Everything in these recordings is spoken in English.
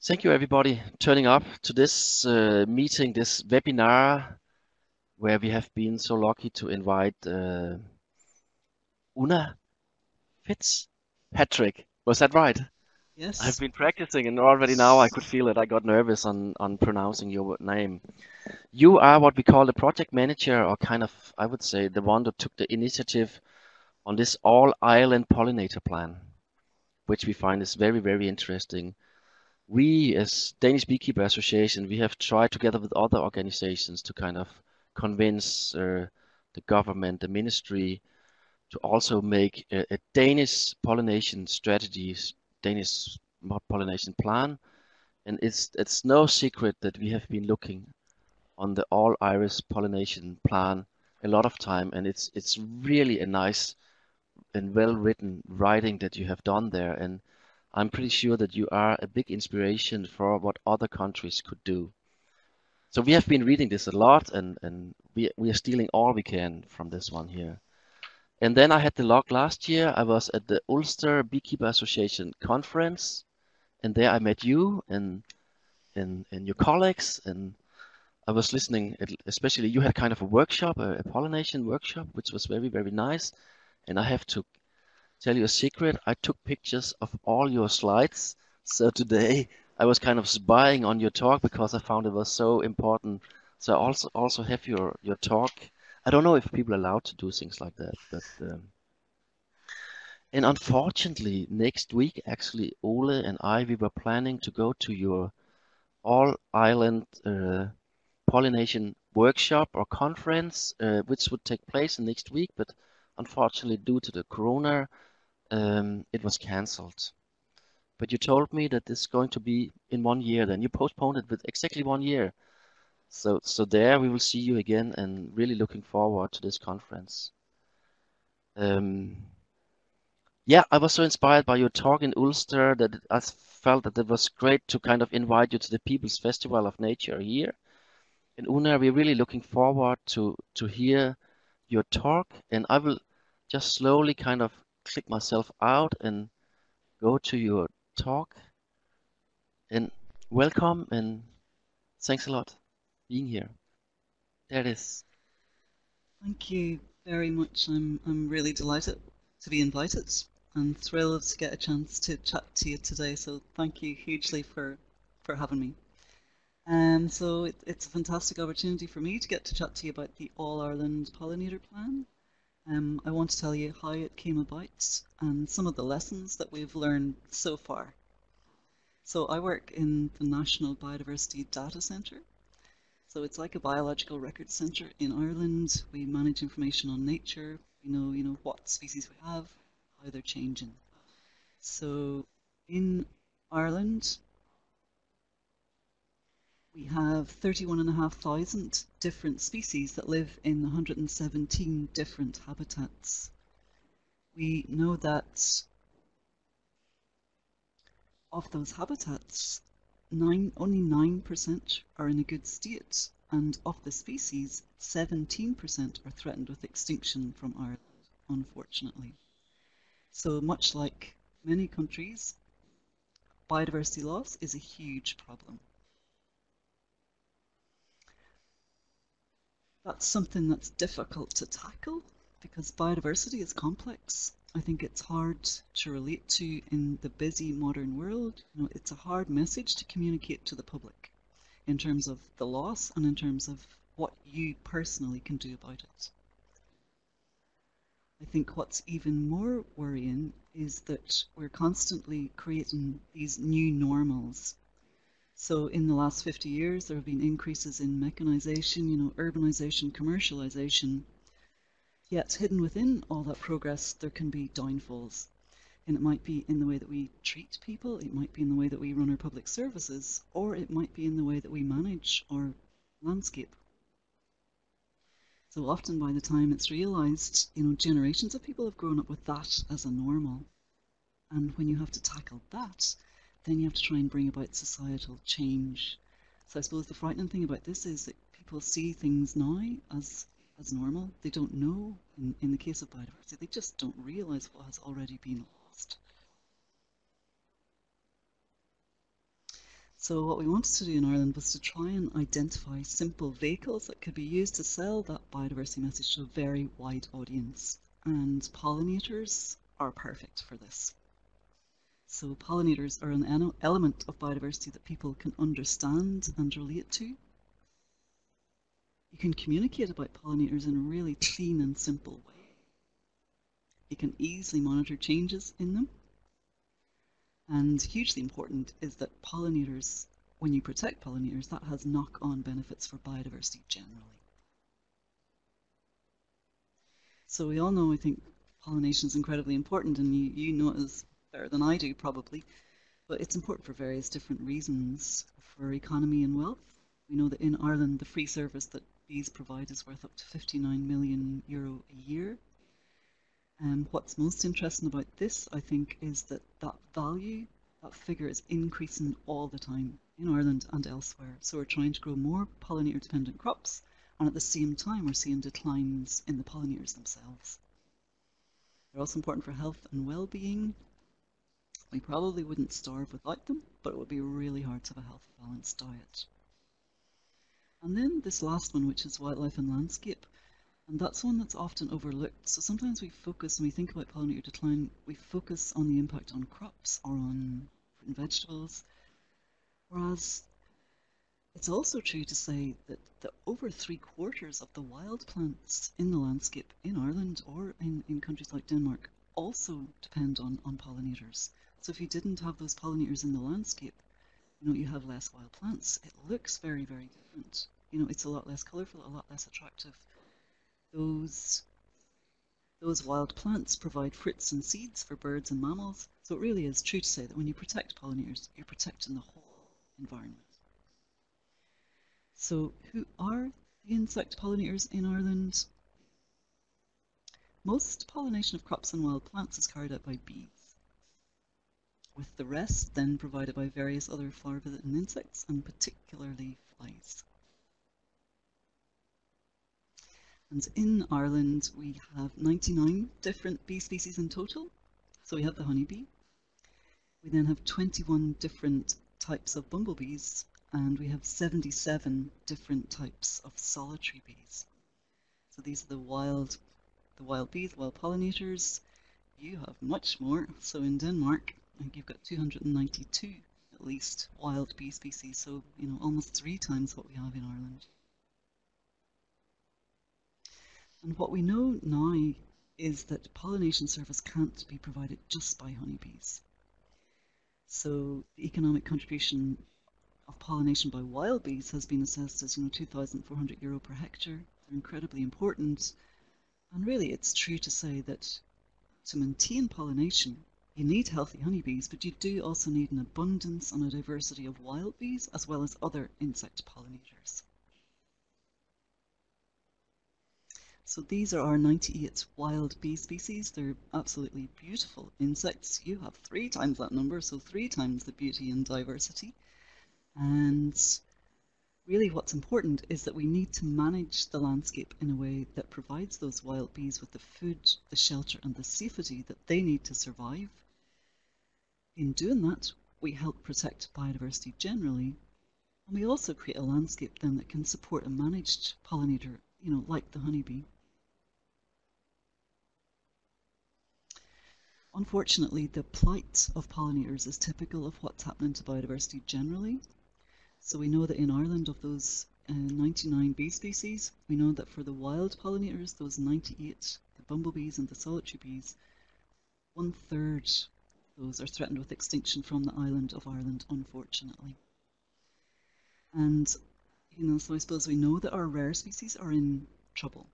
Thank you, everybody, turning up to this meeting, this webinar, where we have been so lucky to invite Úna FitzPatrick. Was that right? I've Yes. been practicing, and already now I could feel it. I got nervous on pronouncing your name. You are what we call the project manager, or kind of, I would say, the one that took the initiative on this all-Ireland pollinator plan, which we find is very, very interesting. We, as Danish Beekeeper Association, we have tried together with other organizations to kind of convince the government, the ministry, to also make a Danish pollination strategies, Danish pollination plan. And it's no secret that we have been looking on the all Irish pollination plan a lot of time, and it's really a nice and well-written writing that you have done there. And I'm pretty sure that you are a big inspiration for what other countries could do. So we have been reading this a lot, and we are stealing all we can from this one here. And then I had the luck last year. I was at the Ulster Beekeeper Association conference, and there I met you and your colleagues, and I was listening. Especially you had kind of a workshop, a pollination workshop, which was very, very nice. And I have to tell you a secret. I took pictures of all your slides. So today I was kind of spying on your talk because I found it was so important. So I also have your talk. I don't know if people are allowed to do things like that, but and unfortunately next week actually Ole and I we were planning to go to your all island pollination workshop or conference, which would take place next week, but unfortunately due to the corona it was cancelled. But you told me that this is going to be in 1 year. Then you postponed it with exactly 1 year. So there we will see you again, and really looking forward to this conference. Um, yeah, I was so inspired by your talk in Ulster that I felt that it was great to kind of invite you to the People's Festival of Nature here in Una. We're really looking forward to hear your talk, and I will just slowly kind of click myself out and go to your talk. And welcome and thanks a lot being here. There it is. Thank you very much. I'm really delighted to be invited and thrilled to get a chance to chat to you today. So thank you hugely for having me. It's a fantastic opportunity for me to get to chat to you about the All Ireland Pollinator Plan. I want to tell you how it came about and some of the lessons that we've learned so far. So I work in the National Biodiversity Data Centre. So it's like a biological record centre in Ireland. We manage information on nature. We know, what species we have, how they're changing. So in Ireland, we have 31,500 different species that live in 117 different habitats. We know that of those habitats, only 9% are in a good state, and of the species, 17% are threatened with extinction from Ireland, unfortunately. So much like many countries, biodiversity loss is a huge problem. That's something that's difficult to tackle because biodiversity is complex. I think it's hard to relate to in the busy modern world. It's a hard message to communicate to the public in terms of the loss and in terms of what you personally can do about it. I think what's even more worrying is that we're constantly creating these new normals. So in the last 50 years, there have been increases in mechanization, urbanization, commercialization. Yet hidden within all that progress, there can be downfalls. And it might be in the way that we treat people, it might be in the way that we run our public services, or it might be in the way that we manage our landscape. So often by the time it's realized, generations of people have grown up with that as a normal. And when you have to tackle that, then you have to try and bring about societal change. So I suppose the frightening thing about this is that people see things now as normal. They don't know, in the case of biodiversity, they just don't realize what has already been lost. So what we wanted to do in Ireland was to try and identify simple vehicles that could be used to sell that biodiversity message to a very wide audience. And pollinators are perfect for this. So pollinators are an element of biodiversity that people can understand and relate to. You can communicate about pollinators in a really clean and simple way. You can easily monitor changes in them. And hugely important is that pollinators, when you protect pollinators, that has knock-on benefits for biodiversity generally. So we all know, I think, pollination is incredibly important, and you know it as better than I do probably, but it's important for various different reasons. For economy and wealth, we know that in Ireland the free service that bees provide is worth up to €59 million a year. What's most interesting about this, I think, is that value, that figure is increasing all the time in Ireland and elsewhere. So we're trying to grow more pollinator-dependent crops, and at the same time we're seeing declines in the pollinators themselves. They're also important for health and well-being. We probably wouldn't starve without them, but it would be really hard to have a healthy, balanced diet. And then this last one, which is wildlife and landscape. And that's one that's often overlooked. So sometimes we focus, when we think about pollinator decline, we focus on the impact on crops or on fruit and vegetables. Whereas it's also true to say that over 3/4 of the wild plants in the landscape in Ireland or in countries like Denmark also depend on pollinators. So if you didn't have those pollinators in the landscape, you have less wild plants. It looks very, very different. It's a lot less colourful, a lot less attractive. Those wild plants provide fruits and seeds for birds and mammals, so it really is true to say that when you protect pollinators, you're protecting the whole environment. So who are the insect pollinators in Ireland? Most pollination of crops and wild plants is carried out by bees, with the rest then provided by various other flower-visiting insects, and particularly flies. And in Ireland we have 99 different bee species in total. So we have the honeybee. We then have 21 different types of bumblebees, and we have 77 different types of solitary bees. So these are the wild bees, wild pollinators. You have much more. So in Denmark, I think you've got 292 at least wild bee species. So almost 3 times what we have in Ireland. And what we know now is that pollination service can't be provided just by honeybees. So the economic contribution of pollination by wild bees has been assessed as €2,400 per hectare. They're incredibly important. And really it's true to say that to maintain pollination, you need healthy honeybees, but you do also need an abundance and a diversity of wild bees as well as other insect pollinators. So these are our 98 wild bee species. They're absolutely beautiful insects. You have 3 times that number, so 3 times the beauty and diversity. And really what's important is that we need to manage the landscape in a way that provides those wild bees with the food, the shelter and the safety that they need to survive. In doing that, we help protect biodiversity generally, and we also create a landscape then that can support a managed pollinator, like the honeybee. Unfortunately, the plight of pollinators is typical of what's happening to biodiversity generally. So we know that in Ireland, of those 99 bee species, we know that for the wild pollinators, those 98, the bumblebees and the solitary bees, 1/3 those are threatened with extinction from the island of Ireland, unfortunately. And so I suppose we know that our rare species are in trouble.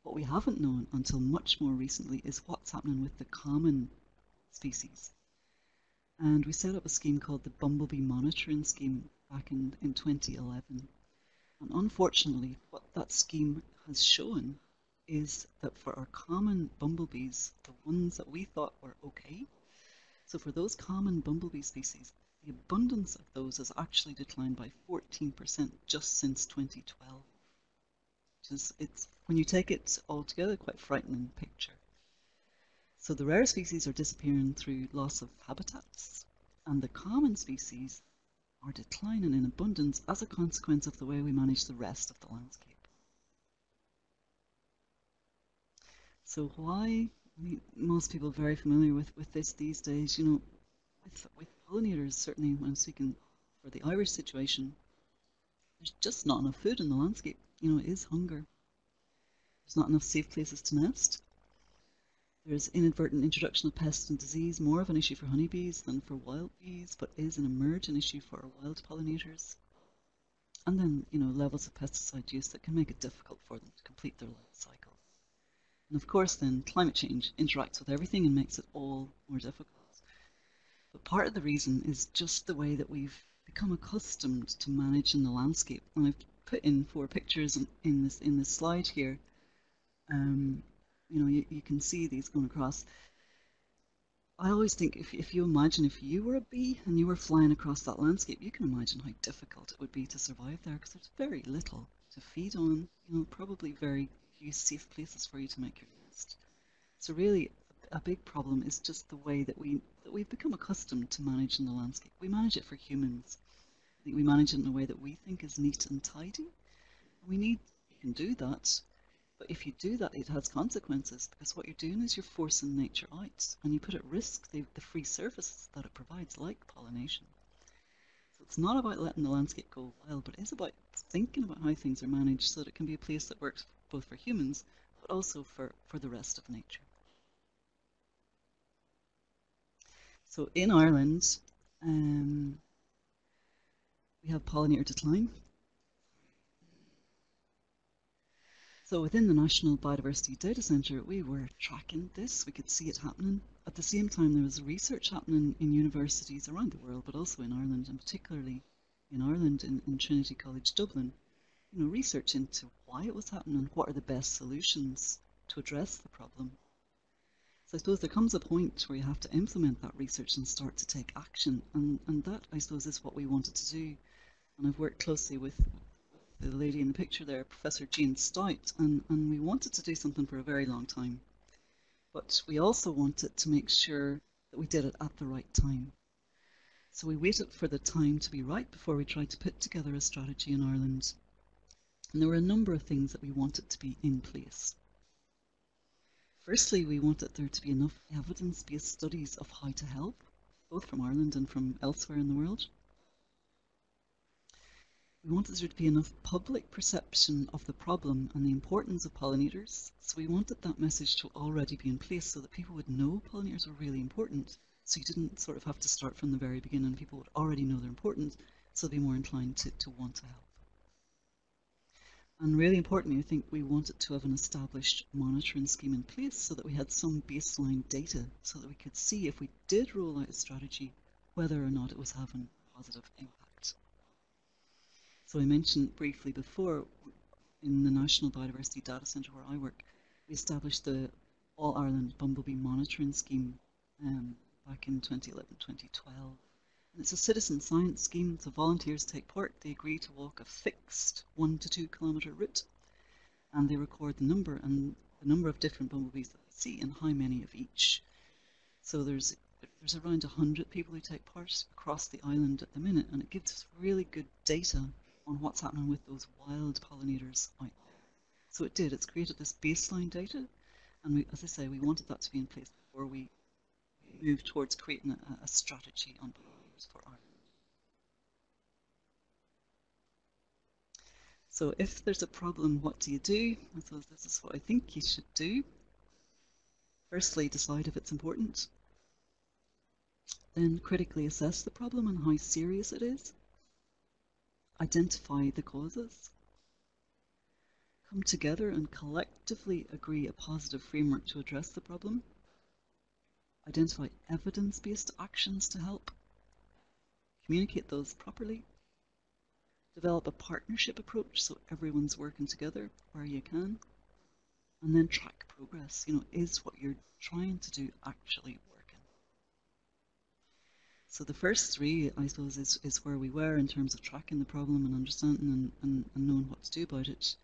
What we haven't known until much more recently is what's happening with the common species. And we set up a scheme called the Bumblebee Monitoring Scheme back in 2011. And unfortunately, what that scheme has shown is that for our common bumblebees, the ones that we thought were okay, so for those common bumblebee species, the abundance of those has actually declined by 14% just since 2012. It's, when you take it all together, quite frightening picture. So the rare species are disappearing through loss of habitats, and the common species are declining in abundance as a consequence of the way we manage the rest of the landscape. So why? I mean, most people are very familiar with this these days. You know, with pollinators, certainly when I'm speaking for the Irish situation, there's just not enough food in the landscape. You know, it is hunger. There's not enough safe places to nest. There's inadvertent introduction of pest and disease, more of an issue for honeybees than for wild bees, but is an emerging issue for our wild pollinators. And then, you know, levels of pesticide use that can make it difficult for them to complete their life cycle. And of course then, climate change interacts with everything and makes it all more difficult. But part of the reason is just the way that we've become accustomed to managing the landscape. And I've put in 4 pictures in this slide here. You know, you can see these going across. I always think if you imagine if you were a bee and you were flying across that landscape, you can imagine how difficult it would be to survive there, because there's very little to feed on, you know, probably very few safe places for you to make your nest. So really a big problem is just the way that we've become accustomed to managing the landscape. We manage it for humans. I think we manage it in a way that we think is neat and tidy. You can do that. But if you do that, it has consequences, because what you're doing is you're forcing nature out, and you put at risk the free services that it provides, like pollination. So it's not about letting the landscape go wild, but it is about thinking about how things are managed so that it can be a place that works both for humans, but also for the rest of nature. So in Ireland, we have pollinator decline. So within the National Biodiversity Data Centre, we were tracking this. We could see it happening. At the same time, there was research happening in universities around the world, but also in Ireland, and particularly in Ireland, in Trinity College Dublin, you know, research into why it was happening and what are the best solutions to address the problem. So I suppose there comes a point where you have to implement that research and start to take action, and that, I suppose, is what we wanted to do. And I've worked closely with the lady in the picture there, Professor Jean Stout, and we wanted to do something for a very long time. But we also wanted to make sure that we did it at the right time. So we waited for the time to be right before we tried to put together a strategy in Ireland. And there were a number of things that we wanted to be in place. Firstly, we wanted there to be enough evidence-based studies of how to help, both from Ireland and from elsewhere in the world. We wanted there to be enough public perception of the problem and the importance of pollinators. So we wanted that message to already be in place so that people would know pollinators were really important. So you didn't sort of have to start from the very beginning. People would already know they're important, so they'd be more inclined to want to help. And really importantly, I think we wanted to have an established monitoring scheme in place so that we had some baseline data so that we could see if we did roll out a strategy, whether or not it was having a positive impact. So I mentioned briefly before, in the National Biodiversity Data Centre where I work, we established the All Ireland Bumblebee Monitoring Scheme back in 2011-2012. And it's a citizen science scheme, so volunteers take part. They agree to walk a fixed 1 to 2 kilometre route, and they record the number of different bumblebees that they see and how many of each. So there's around 100 people who take part across the island at the minute, and it gives us really good data on what's happening with those wild pollinators out there. So it's created this baseline data, and as I say, we wanted that to be in place before we moved towards creating a strategy on pollinators for Ireland. So if there's a problem, what do you do? I suppose this is what I think you should do. Firstly, decide if it's important. Then critically assess the problem and how serious it is. Identify the causes. Come together and collectively agree a positive framework to address the problem. Identify evidence-based actions to help. Communicate those properly. Develop a partnership approach so everyone's working together where you can. And then track progress. You know, is what you're trying to do actually working? So the first 3, I suppose, is where we were in terms of tracking the problem and understanding and knowing what to do about it.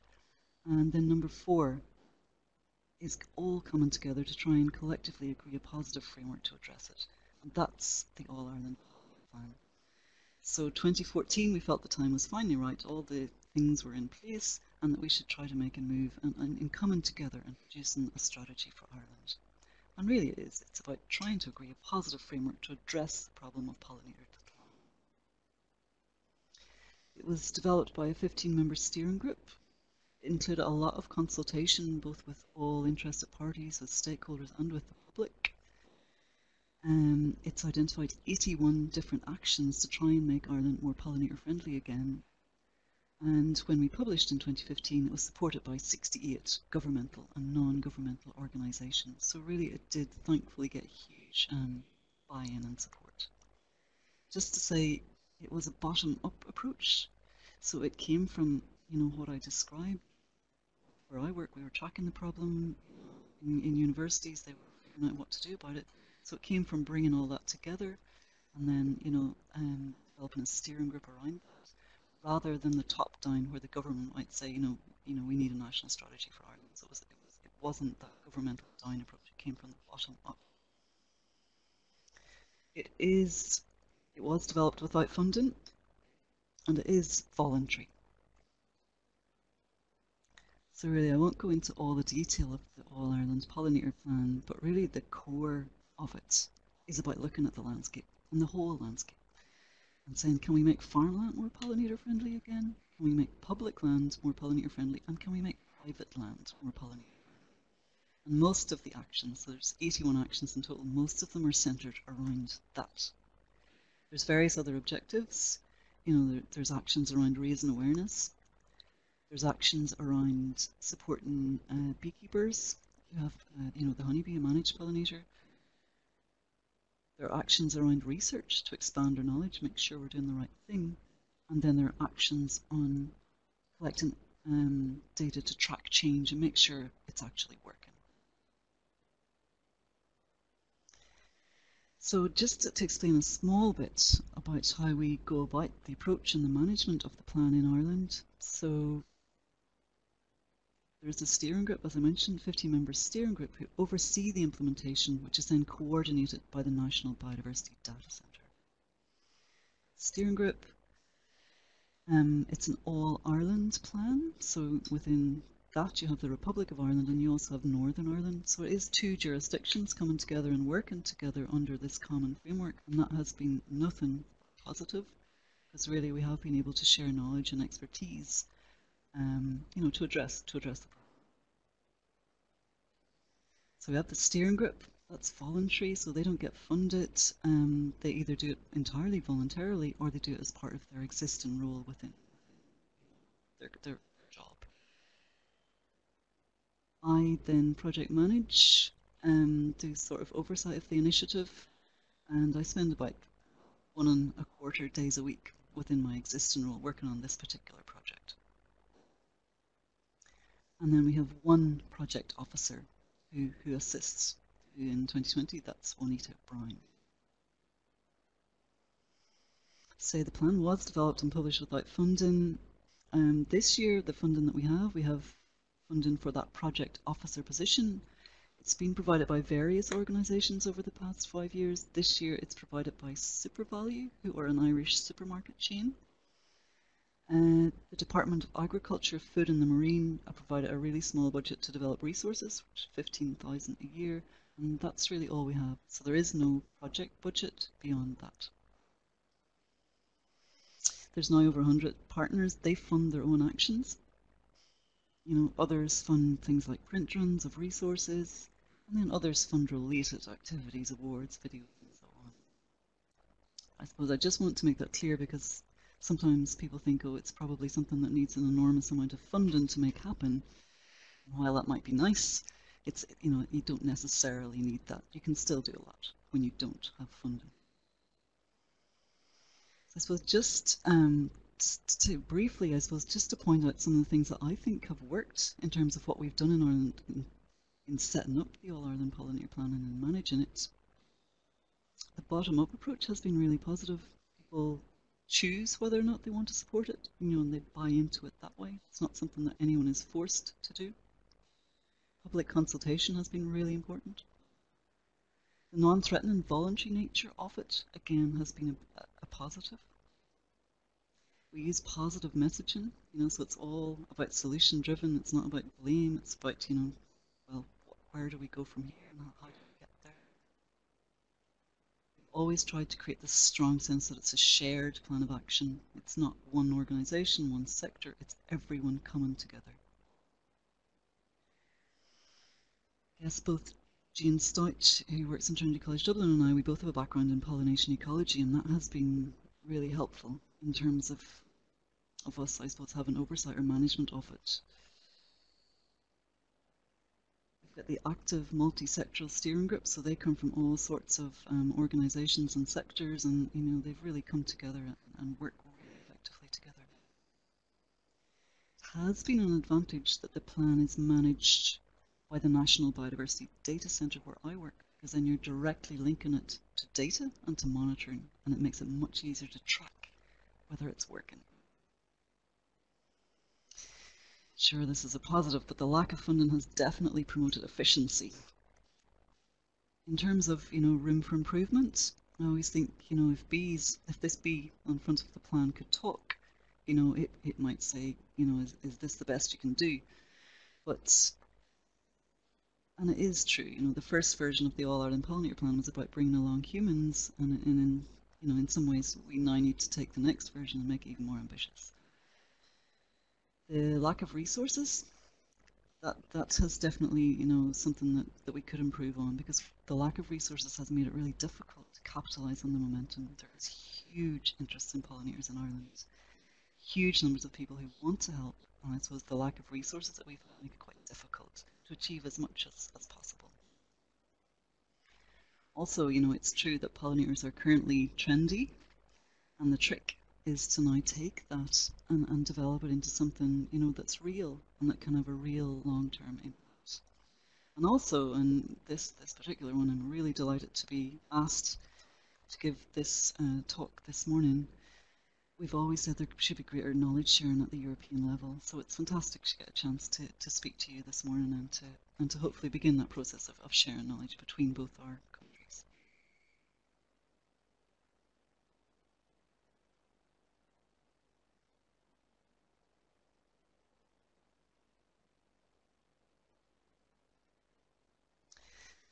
And then number 4 is all coming together to try and collectively agree a positive framework to address it. And that's the All Ireland Plan. So 2014, we felt the time was finally right. All the things were in place, and that we should try to make a move and in coming together and producing a strategy for Ireland. And really it is. It's about trying to agree a positive framework to address the problem of pollinator decline. It was developed by a 15-member steering group. It included a lot of consultation, both with all interested parties, with stakeholders, and with the public. It's identified 81 different actions to try and make Ireland more pollinator friendly again. And when we published in 2015, it was supported by 68 governmental and non-governmental organisations. So really it did thankfully get huge buy-in and support. Just to say, it was a bottom-up approach. So it came from, what I described. Where I work, we were tracking the problem. In universities, they were figuring out what to do about it. So it came from bringing all that together and then, developing a steering group around that, rather than the top down where the government might say, we need a national strategy for Ireland. So it wasn't that governmental down approach. It came from the bottom up. It was developed without funding, and it is voluntary. So really, I won't go into all the detail of the All Ireland Pollinator Plan, but really the core of it is about looking at the landscape, and the whole landscape, and saying, can we make farmland more pollinator friendly again? Can we make public land more pollinator friendly? And can we make private land more pollinator friendly? And most of the actions, so there's 81 actions in total, most of them are centred around that. There's various other objectives. There's actions around raising awareness. There's actions around supporting beekeepers who have, the honeybee, a managed pollinator. There are actions around research to expand our knowledge, make sure we're doing the right thing. And then there are actions on collecting data to track change and make sure it's actually working. So just to explain a small bit about how we go about the approach and the management of the plan in Ireland. So there's a steering group, as I mentioned, 15-member steering group who oversee the implementation, which is then coordinated by the National Biodiversity Data Centre. Steering group, it's an all-Ireland plan, so within that you have the Republic of Ireland and you also have Northern Ireland. So it is two jurisdictions coming together and working together under this common framework, and that has been nothing but positive, because really we have been able to share knowledge and expertise to address the problem. So we have the steering group, that's voluntary, so they don't get funded. They either do it entirely voluntarily or they do it as part of their existing role within their job. I then project manage, do sort of oversight of the initiative, and I spend about 1.25 days a week within my existing role working on this particular project. And then we have one project officer who assists. In 2020, that's Juanita Brown. So the plan was developed and published without funding. This year, the funding that we have funding for that project officer position. It's been provided by various organisations over the past 5 years. This year, it's provided by SuperValue, who are an Irish supermarket chain. The Department of Agriculture, Food and the Marine provided a really small budget to develop resources, which is $15,000 a year, and that's really all we have. So there is no project budget beyond that. There's now over 100 partners. They fund their own actions. Others fund things like print runs of resources, and then others fund related activities, awards, videos, and so on. I suppose I just want to make that clear because sometimes people think, oh, it's probably something that needs an enormous amount of funding to make happen. And while that might be nice, it's, you don't necessarily need that. You can still do a lot when you don't have funding. So I suppose just briefly, just to point out some of the things that I think have worked in terms of what we've done in Ireland in setting up the All Ireland Pollinator Plan and in managing it. The bottom-up approach has been really positive. People choose whether or not they want to support it, and they buy into it that way. It's not something that anyone is forced to do. Public consultation has been really important. The non-threatening voluntary nature of it, again, has been a positive. We use positive messaging, so it's all about solution driven. It's not about blame. It's about, well, where do we go from here and how do we get there? We've always tried to create this strong sense that it's a shared plan of action. It's not one organisation, one sector. It's everyone coming together. Yes, both Jean Stout, who works in Trinity College Dublin, and I, we both have a background in pollination ecology, and that has been really helpful in terms of us, I suppose, having oversight or management of it. We've got the active multi-sectoral steering group, so they come from all sorts of organisations and sectors, and they've really come together and work really effectively together. It has been an advantage that the plan is managed by the National Biodiversity Data Centre where I work, because then you're directly linking it to data and to monitoring, and it makes it much easier to track whether it's working. Sure, this is a positive, but the lack of funding has definitely promoted efficiency. In terms of, room for improvement, I always think, if this bee on front of the plan could talk, it might say, is this the best you can do? And it is true, the first version of the All Ireland Pollinator Plan was about bringing along humans, and in some ways we now need to take the next version and make it even more ambitious. The lack of resources, that has definitely, something that we could improve on, because the lack of resources has made it really difficult to capitalise on the momentum. There is huge interest in pollinators in Ireland, huge numbers of people who want to help, and I suppose the lack of resources that we've had make it quite difficult to achieve as much as possible. Also, it's true that pollinators are currently trendy, and the trick is to now take that and develop it into something, that's real and that can have a real long-term impact. And also, in this particular one, I'm really delighted to be asked to give this talk this morning. We've always said there should be greater knowledge sharing at the European level, so it's fantastic to get a chance to speak to you this morning and to hopefully begin that process of sharing knowledge between both our countries.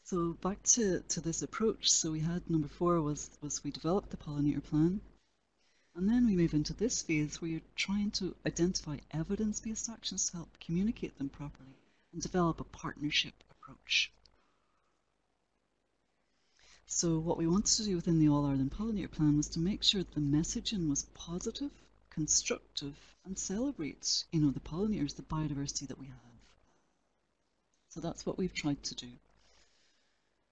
So back to this approach. So we had number 4 was we developed the Pollinator Plan. And then we move into this phase where you're trying to identify evidence-based actions to help communicate them properly and develop a partnership approach. So what we wanted to do within the All Ireland Pollinator Plan was to make sure that the messaging was positive, constructive, and celebrates, the pollinators, the biodiversity that we have. So that's what we've tried to do.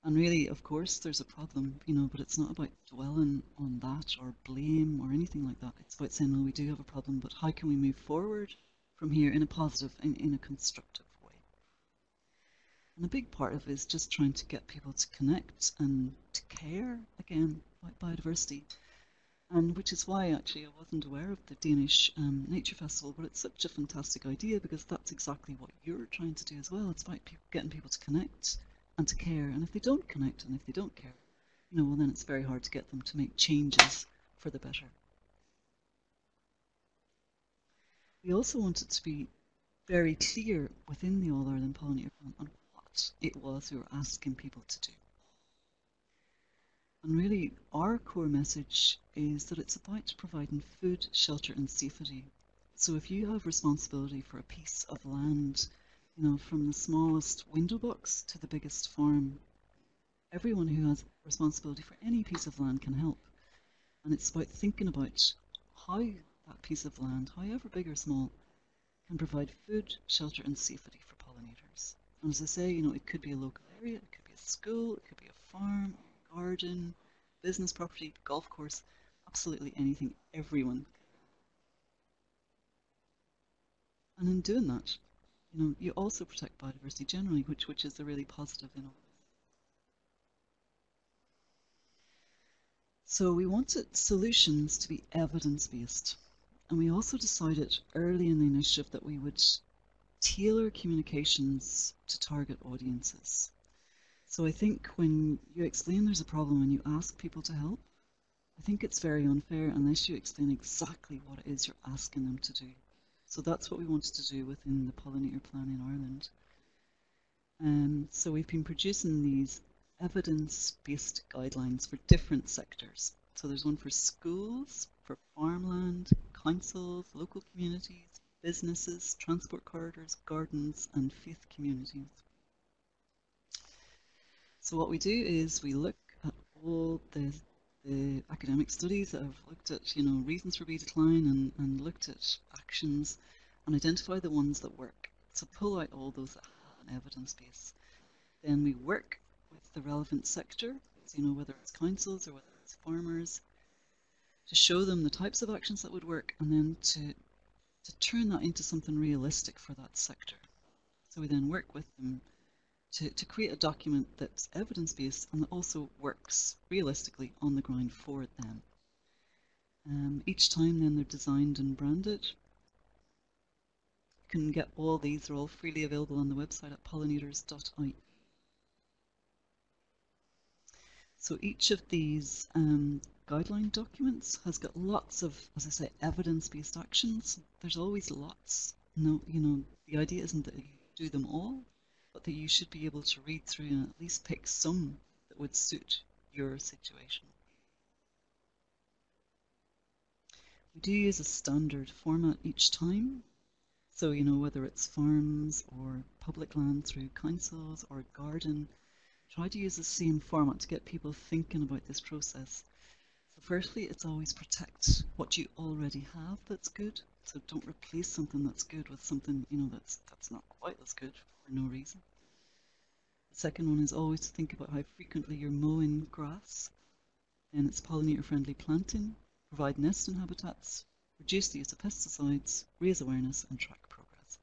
And really, of course, there's a problem, but it's not about dwelling on that or blame or anything like that. It's about saying, well, we do have a problem, but how can we move forward from here in a positive, in a constructive way? And a big part of it is just trying to get people to connect and to care, again, about biodiversity. And which is why, actually, I wasn't aware of the Danish Nature Festival, but it's such a fantastic idea, because that's exactly what you're trying to do as well. It's about getting people to connect and to care, and if they don't connect and if they don't care, well, then it's very hard to get them to make changes for the better. We also wanted to be very clear within the All Ireland Pollinator Plan on what it was we were asking people to do. And really, our core message is that it's about providing food, shelter and safety. So if you have responsibility for a piece of land, from the smallest window box to the biggest farm, everyone who has responsibility for any piece of land can help. And it's about thinking about how that piece of land, however big or small, can provide food, shelter and safety for pollinators. And as I say, it could be a local area, it could be a school, it could be a farm, a garden, business property, golf course, absolutely anything, everyone. And in doing that, you also protect biodiversity generally, which is the really positive in all this. So we wanted solutions to be evidence-based, and we also decided early in the initiative that we would tailor communications to target audiences. So I think when you explain there's a problem and you ask people to help, I think it's very unfair unless you explain exactly what it is you're asking them to do. So that's what we wanted to do within the Pollinator Plan in Ireland. So we've been producing these evidence-based guidelines for different sectors. So there's one for schools, for farmland, councils, local communities, businesses, transport corridors, gardens, and faith communities. So what we do is we look at all the academic studies that have looked at, reasons for bee decline and looked at actions and identify the ones that work. So pull out all those that have an evidence base. Then we work with the relevant sector, so, whether it's councils or whether it's farmers, to show them the types of actions that would work and then to turn that into something realistic for that sector. So we then work with them to create a document that's evidence-based and that also works realistically on the ground for them. Each time then they're designed and branded. You can get all these, they're all freely available on the website at pollinators.ie. So each of these guideline documents has got lots of, as I say, evidence-based actions. There's always lots. The idea isn't that you do them all, but that you should be able to read through and at least pick some that would suit your situation. We do use a standard format each time. So, whether it's farms or public land through councils or garden, try to use the same format to get people thinking about this process. So firstly, it's always protect what you already have that's good. So don't replace something that's good with something, that's not quite as good for no reason. The second one is always to think about how frequently you're mowing grass. Then it's pollinator-friendly planting, provide nesting habitats, reduce the use of pesticides, raise awareness and track progress.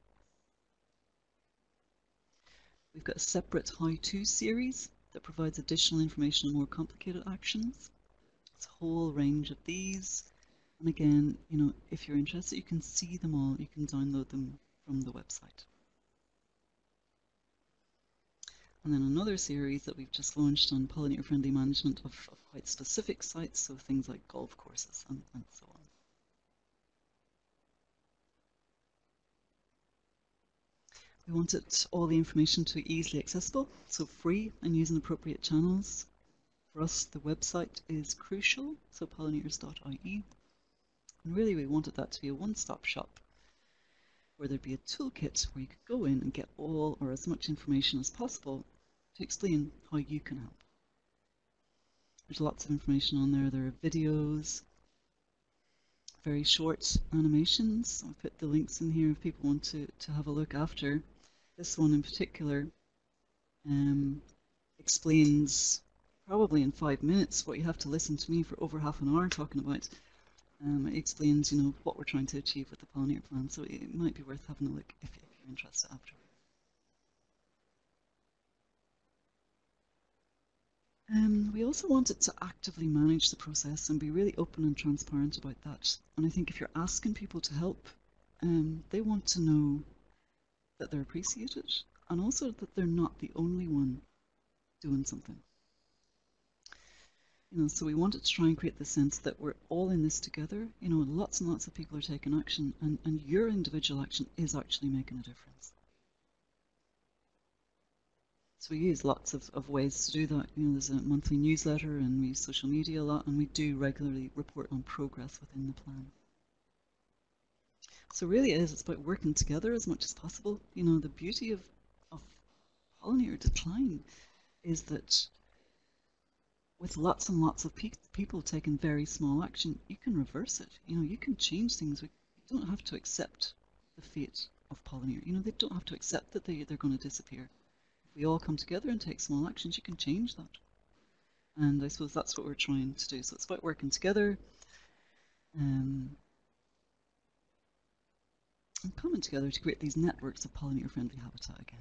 We've got a separate how-to series that provides additional information on more complicated actions. It's a whole range of these. And again, if you're interested, you can see them all. You can download them from the website. And then another series that we've just launched on pollinator-friendly management of quite specific sites, so things like golf courses and so on. We wanted all the information to be easily accessible, so free and using appropriate channels. For us, the website is crucial, so pollinators.ie. And really we wanted that to be a one-stop shop where there'd be a toolkit where you could go in and get all or as much information as possible to explain how you can help. There's lots of information on there. There are videos, very short animations. I'll put the links in here if people want to have a look after. This one in particular explains probably in 5 minutes what you have to listen to me for over half an hour talking about. It explains, what we're trying to achieve with the Pollinator Plan, so it might be worth having a look if you're interested after. We also wanted to actively manage the process and be really open and transparent about that. And I think if you're asking people to help, they want to know that they're appreciated and also that they're not the only one doing something. So we wanted to try and create the sense that we're all in this together. Lots and lots of people are taking action, and your individual action is actually making a difference. So we use lots of ways to do that. There's a monthly newsletter and we use social media a lot, and we do regularly report on progress within the plan. So really it's about working together as much as possible. The beauty of pollinator decline is that with lots and lots of people taking very small action, you can reverse it. You can change things. You don't have to accept the fate of pollinator. They don't have to accept that they're going to disappear. If we all come together and take small actions, you can change that. And I suppose that's what we're trying to do. So it's about working together and coming together to create these networks of pollinator-friendly habitat again.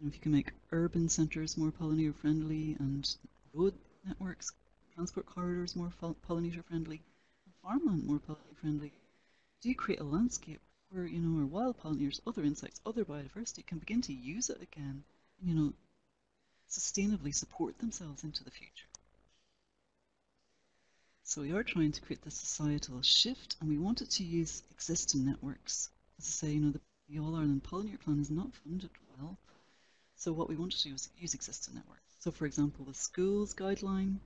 If you can make urban centres more pollinator-friendly and road networks, transport corridors more pollinator-friendly, and farmland more pollinator-friendly, do you create a landscape where, our wild pollinators, other insects, other biodiversity can begin to use it again, sustainably support themselves into the future. So we are trying to create this societal shift, and we wanted to use existing networks. As I say, the All Ireland Pollinator Plan is not funded well. So what we wanted to do was use existing networks. So for example, the schools guideline,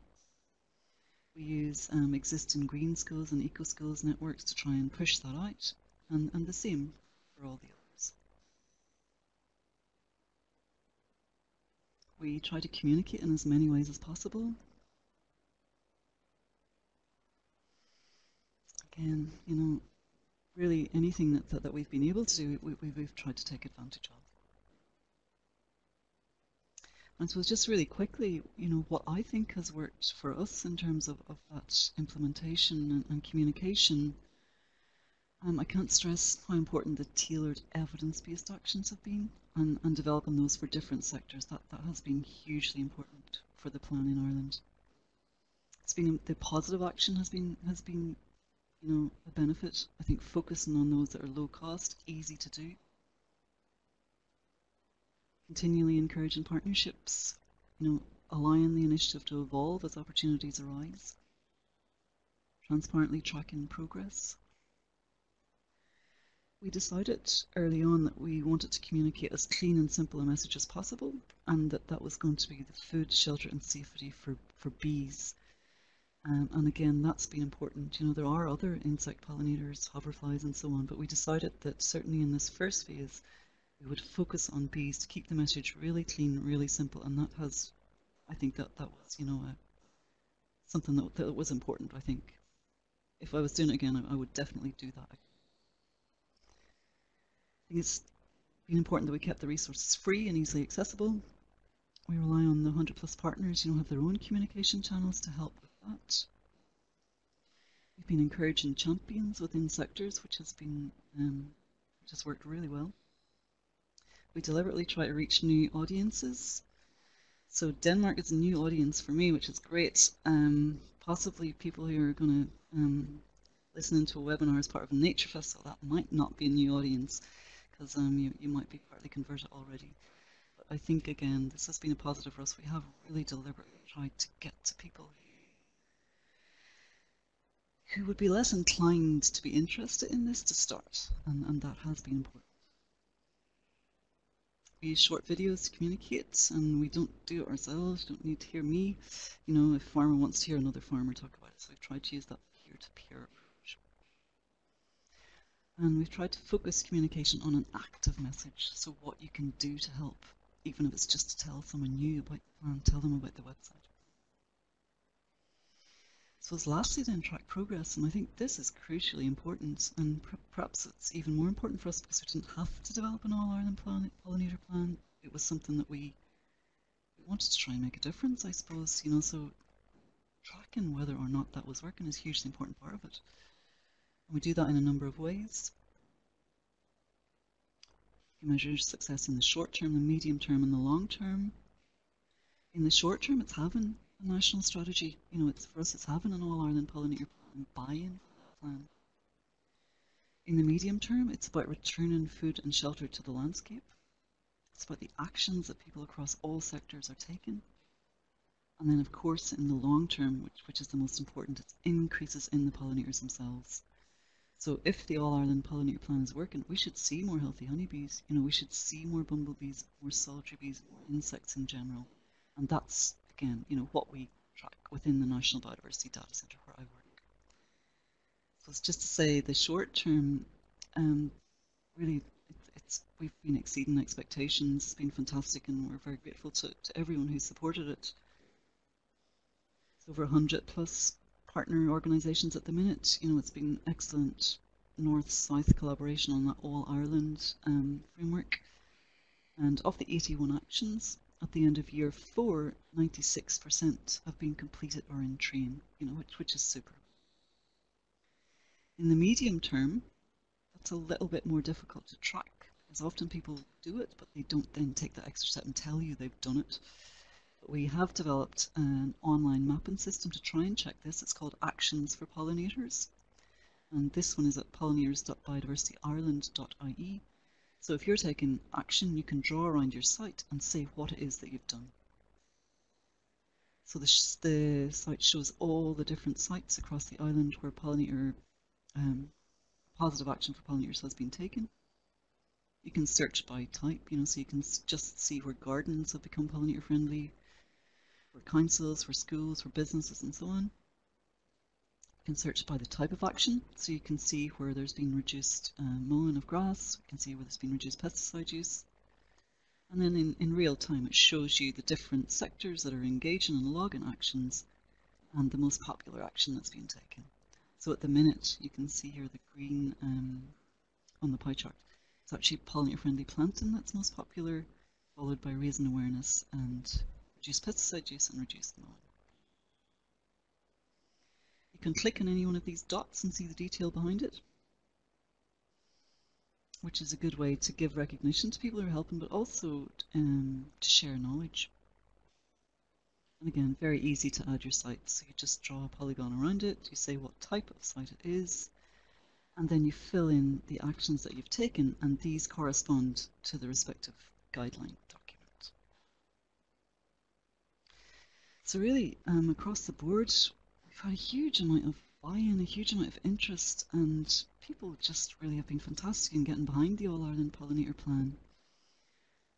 we use existing green schools and eco schools networks to try and push that out, and the same for all the others. We try to communicate in as many ways as possible. Again, really anything that we've been able to do, we've tried to take advantage of. And so just really quickly, what I think has worked for us in terms of that implementation and communication. I can't stress how important the tailored evidence-based actions have been, and developing those for different sectors. That has been hugely important for the plan in Ireland. It's been the positive action has been a benefit. I think focusing on those that are low cost, easy to do. Continually encouraging partnerships, allowing the initiative to evolve as opportunities arise. Transparently tracking progress. We decided early on that we wanted to communicate as clean and simple a message as possible, and that was going to be the food, shelter and safety for bees. And again, that's been important. There are other insect pollinators, hoverflies and so on, but we decided that certainly in this first phase, we would focus on bees to keep the message really clean, really simple, and that has, I think that was, something that was important. I think if I was doing it again, I would definitely do that. I think it's been important that we kept the resources free and easily accessible. We rely on the 100+ partners, have their own communication channels to help with that. We've been encouraging champions within sectors, which has worked really well. We deliberately try to reach new audiences. So Denmark is a new audience for me, which is great. Possibly people who are going to listen to a webinar as part of a nature festival, that might not be a new audience, because you might be partly converted already. But I think, again, this has been a positive for us. We have really deliberately tried to get to people who would be less inclined to be interested in this to start, and that has been important. We use short videos to communicate, and we don't do it ourselves. You don't need to hear me. If a farmer wants to hear another farmer talk about it, so we've tried to use that peer-to-peer approach. And we've tried to focus communication on an active message, so what you can do to help, even if it's just to tell someone new about the plan, tell them about the website. So lastly then, track progress, and I think this is crucially important, and perhaps it's even more important for us because we didn't have to develop an All-Ireland Pollinator plan. It was something that we wanted to try and make a difference, I suppose, so tracking whether or not that was working is a hugely important part of it. And we do that in a number of ways. You measure success in the short term, the medium term and the long term. In the short term, it's having a national strategy. For us, it's having an All-Ireland Pollinator plan, buy-in for that plan. In the medium term, it's about returning food and shelter to the landscape. It's about the actions that people across all sectors are taking. And then, of course, in the long term, which is the most important, it's increases in the pollinators themselves. So if the All-Ireland Pollinator plan is working, we should see more healthy honeybees. We should see more bumblebees, more solitary bees, more insects in general. And that's, again, what we track within the National Biodiversity Data Centre where I work. So it's just to say the short term, really, we've been exceeding expectations. It's been fantastic, and we're very grateful to everyone who supported it. It's over 100+ partner organisations at the minute. It's been excellent north-south collaboration on that All-Ireland framework. And of the 81 actions, at the end of year 4, 96% have been completed or in train, which is super. In the medium term, that's a little bit more difficult to track, as often people do it, but they don't then take that extra step and tell you they've done it. But we have developed an online mapping system to try and check this. It's called Actions for Pollinators, and this one is at pollinators.biodiversityireland.ie. So if you're taking action, you can draw around your site and say what it is that you've done. So the site shows all the different sites across the island where pollinator, positive action for pollinators has been taken. You can search by type, so you can just see where gardens have become pollinator friendly, where councils, where schools, where businesses, and so on. You can search by the type of action, so you can see where there's been reduced mowing of grass, you can see where there's been reduced pesticide use. And then in real time, it shows you the different sectors that are engaging in logging actions and the most popular action that's been taken. So at the minute, you can see here the green on the pie chart. It's actually pollinator-friendly planting that's most popular, followed by raising awareness and reduced pesticide use and reduced mowing. You can click on any one of these dots and see the detail behind it, which is a good way to give recognition to people who are helping, but also to share knowledge. And again, very easy to add your site. So you just draw a polygon around it, you say what type of site it is, and then you fill in the actions that you've taken, and these correspond to the respective guideline document. So really, across the board, we've had a huge amount of buy-in, a huge amount of interest, and people just really have been fantastic in getting behind the All-Ireland Pollinator Plan.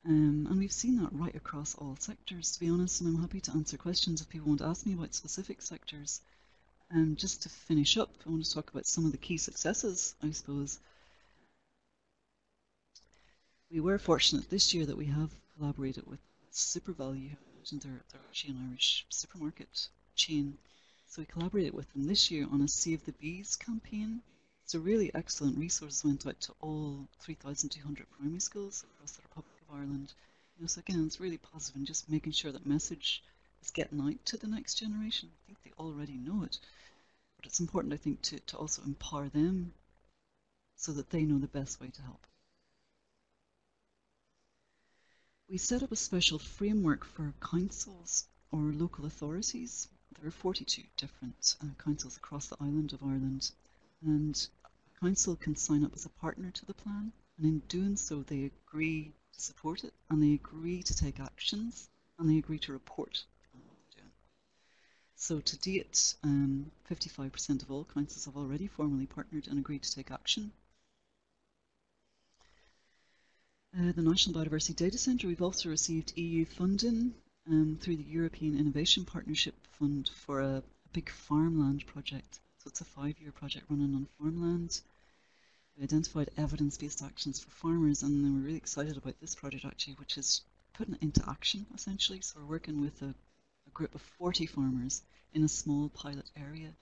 And we've seen that right across all sectors, to be honest, and I'm happy to answer questions if people want to ask me about specific sectors. Just to finish up, I want to talk about some of the key successes, I suppose. We were fortunate this year that we have collaborated with SuperValue, and they're actually an Irish supermarket chain. So we collaborated with them this year on a Save the Bees campaign. So really excellent resources went out to all 3,200 primary schools across the Republic of Ireland. So again, it's really positive in just making sure that message is getting out to the next generation. I think they already know it, but it's important, I think, to also empower them so that they know the best way to help. We set up a special framework for councils or local authorities. There are 42 different councils across the island of Ireland, and a council can sign up as a partner to the plan, and in doing so they agree to support it, and they agree to take actions, and they agree to report on what they're doing. So to date, 55% of all councils have already formally partnered and agreed to take action. The National Biodiversity Data Centre, we've also received EU funding through the European Innovation Partnership Fund for a big farmland project. So it's a 5-year project running on farmland. We identified evidence-based actions for farmers, and then we're really excited about this project actually, which is putting it into action essentially. So we're working with a group of 40 farmers in a small pilot area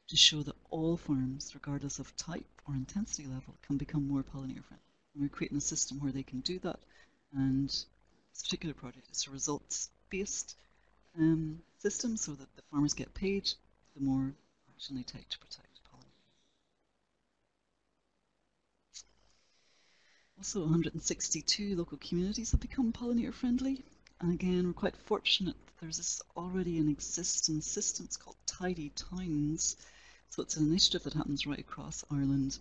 to show that all farms, regardless of type or intensity level, can become more pollinator friendly. And we're creating a system where they can do that, and this particular project is a results-based system so that the farmers get paid the more action they take to protect pollinators. Also, 162 local communities have become pollinator friendly, and again, we're quite fortunate that there's this already an existing system. It's called Tidy Towns, so it's an initiative that happens right across Ireland.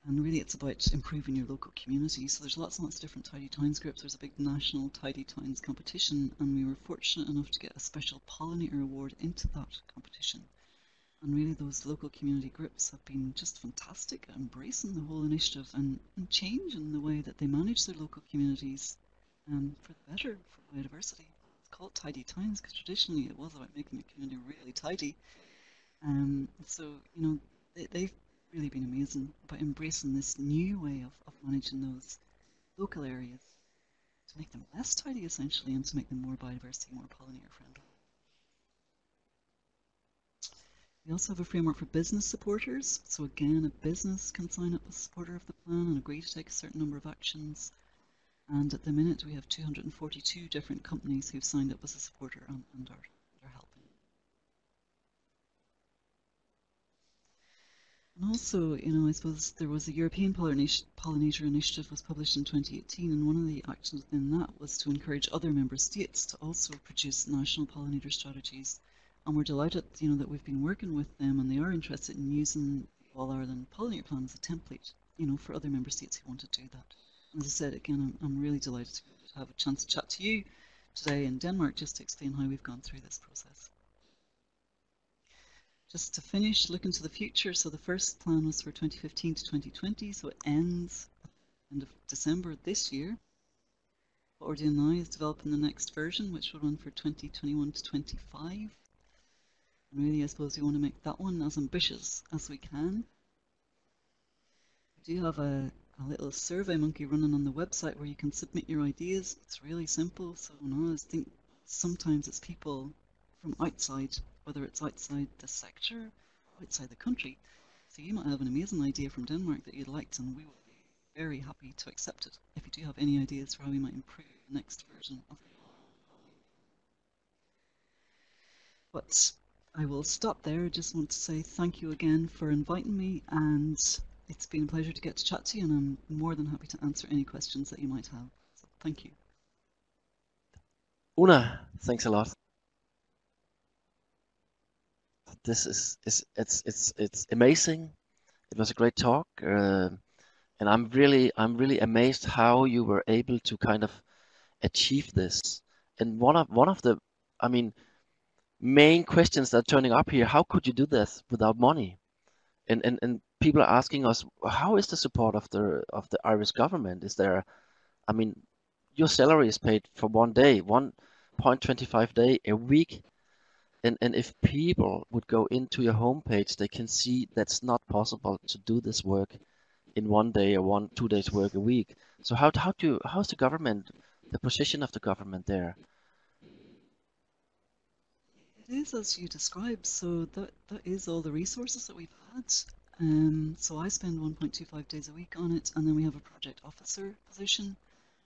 And really it's about improving your local community. So there's lots and lots of different Tidy Towns groups. There's a big national Tidy Towns competition, and we were fortunate enough to get a special pollinator award into that competition. And really those local community groups have been just fantastic at embracing the whole initiative and changing the way that they manage their local communities for the better, for biodiversity. It's called Tidy Towns because traditionally it was about making the community really tidy. So, they've really been amazing about embracing this new way of managing those local areas to make them less tidy essentially, and to make them more biodiversity, more pollinator friendly. We also have a framework for business supporters. So again, a business can sign up as a supporter of the plan and agree to take a certain number of actions. And at the minute we have 242 different companies who've signed up as a supporter and are helping. And also, I suppose there was a European Pollinator Initiative was published in 2018, and one of the actions within that was to encourage other member states to also produce national pollinator strategies. And we're delighted, that we've been working with them, and they are interested in using the All-Ireland Pollinator Plan as a template, for other member states who want to do that. And as I said, again, I'm really delighted to have a chance to chat to you today in Denmark just to explain how we've gone through this process. Just to finish, look into the future. So the first plan was for 2015 to 2020, so it ends at the end of December this year. What we're doing now is developing the next version, which will run for 2021 to 25. And really, I suppose we want to make that one as ambitious as we can. We do have a little survey monkey running on the website where you can submit your ideas. It's really simple. So I think sometimes it's people from outside, whether it's outside the sector, outside the country. So you might have an amazing idea from Denmark that you'd like, and we would be very happy to accept it if you do have any ideas for how we might improve the next version of it. But I will stop there. I just want to say thank you again for inviting me, and it's been a pleasure to get to chat to you, and I'm more than happy to answer any questions that you might have. So thank you. Una, thanks a lot. This it's amazing. It was a great talk, and I'm really amazed how you were able to kind of achieve this. And one of the, I mean, main questions that are turning up here: how could you do this without money? And people are asking us, how is the support of the Irish government? Is there, I mean, your salary is paid for 1 day, 1.25 day a week. And if people would go into your homepage, they can see that's not possible to do this work in 1 day or 2 days work a week. So how's the government, the position of the government there? It is as you described. So that is all the resources that we've had. So I spend 1.25 days a week on it, and then we have a project officer position,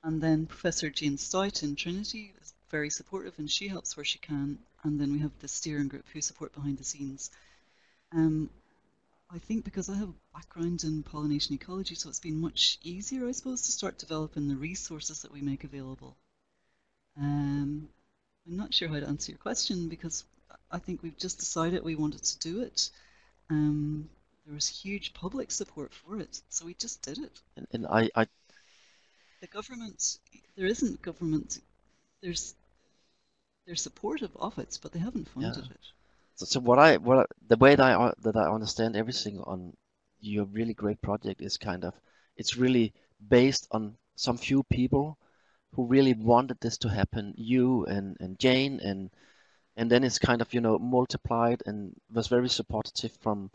and then Professor Jane Stout in Trinity is very supportive, and she helps where she can. And then we have the steering group who support behind the scenes. I think because I have a background in pollination ecology, so it's been much easier, I suppose, to start developing the resources that we make available. I'm not sure how to answer your question, because I think we've just decided we wanted to do it. There was huge public support for it, so we just did it. And the government, there isn't government, they're supportive of it, but they haven't funded it. So the way that I understand everything on your really great project is kind of, it's really based on some few people who really wanted this to happen, you and Jane, and then it's kind of, multiplied and was very supportive from